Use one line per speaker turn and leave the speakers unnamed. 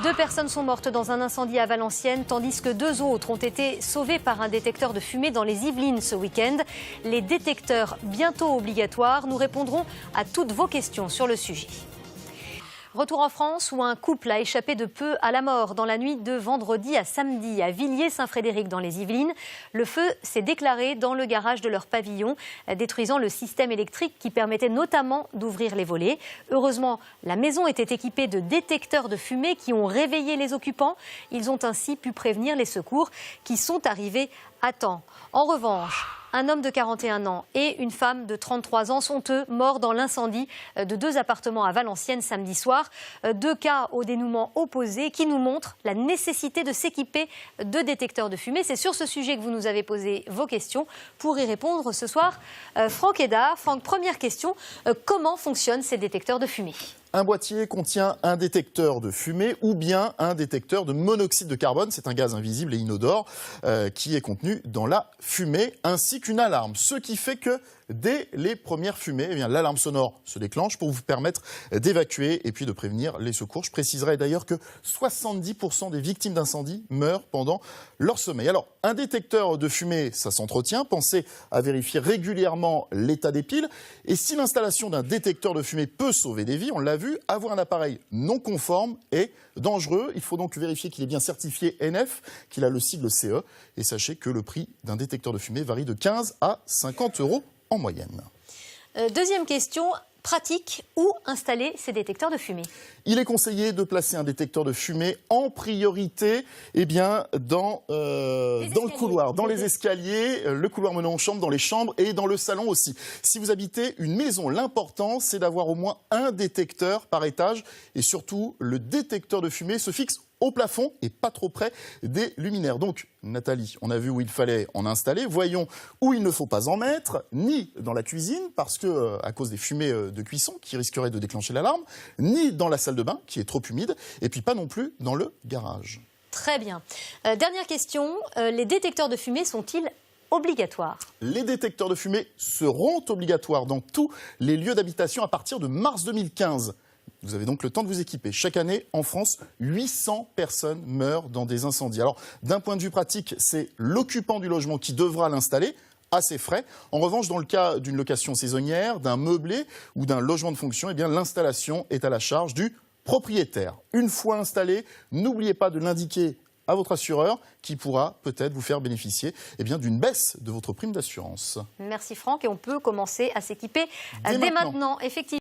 2 personnes sont mortes dans un incendie à Valenciennes, tandis que 2 autres ont été sauvées par un détecteur de fumée dans les Yvelines ce week-end. Les détecteurs bientôt obligatoires. Nous répondrons à toutes vos questions sur le sujet. Retour en France où un couple a échappé de peu à la mort dans la nuit de vendredi à samedi à Villiers-Saint-Frédéric dans les Yvelines. Le feu s'est déclaré dans le garage de leur pavillon, détruisant le système électrique qui permettait notamment d'ouvrir les volets. Heureusement, la maison était équipée de détecteurs de fumée qui ont réveillé les occupants. Ils ont ainsi pu prévenir les secours qui sont arrivés à temps. En revanche, un homme de 41 ans et une femme de 33 ans sont, eux, morts dans l'incendie de 2 appartements à Valenciennes samedi soir. 2 cas au dénouement opposé qui nous montrent la nécessité de s'équiper de détecteurs de fumée. C'est sur ce sujet que vous nous avez posé vos questions. Pour y répondre ce soir, Franck Hédard. Franck, première question, comment fonctionnent ces détecteurs de fumée ?
Un boîtier contient un détecteur de fumée ou bien un détecteur de monoxyde de carbone. C'est un gaz invisible et inodore qui est contenu dans la fumée, ainsi qu'une alarme. Ce qui fait que dès les premières fumées, eh bien, l'alarme sonore se déclenche pour vous permettre d'évacuer et puis de prévenir les secours. Je préciserai d'ailleurs que 70% des victimes d'incendie meurent pendant leur sommeil. Alors, un détecteur de fumée, ça s'entretient. Pensez à vérifier régulièrement l'état des piles. Et si l'installation d'un détecteur de fumée peut sauver des vies, on l'a vu, avoir un appareil non conforme est dangereux. Il faut donc vérifier qu'il est bien certifié NF, qu'il a le sigle CE. Et sachez que le prix d'un détecteur de fumée varie de 15 à 50 € en moyenne.
Deuxième question, pratique, où installer ces détecteurs de fumée ?
Il est conseillé de placer un détecteur de fumée en priorité dans le couloir, dans les escaliers, le couloir menant en chambre, dans les chambres et dans le salon aussi. Si vous habitez une maison, l'important c'est d'avoir au moins un détecteur par étage et surtout le détecteur de fumée se fixe au plafond et pas trop près des luminaires. Donc, Nathalie, on a vu où il fallait en installer. Voyons où il ne faut pas en mettre, ni dans la cuisine, parce que à cause des fumées de cuisson qui risqueraient de déclencher l'alarme, ni dans la salle de bain, qui est trop humide, et puis pas non plus dans le garage.
Très bien. Dernière question, les détecteurs de fumée sont-ils obligatoires ?
Les détecteurs de fumée seront obligatoires dans tous les lieux d'habitation à partir de mars 2015. Vous avez donc le temps de vous équiper. Chaque année, en France, 800 personnes meurent dans des incendies. Alors, d'un point de vue pratique, c'est l'occupant du logement qui devra l'installer à ses frais. En revanche, dans le cas d'une location saisonnière, d'un meublé ou d'un logement de fonction, eh bien, l'installation est à la charge du propriétaire. Une fois installé, n'oubliez pas de l'indiquer à votre assureur qui pourra peut-être vous faire bénéficier d'une baisse de votre prime d'assurance.
Merci Franck, et on peut commencer à s'équiper dès maintenant. Effectivement.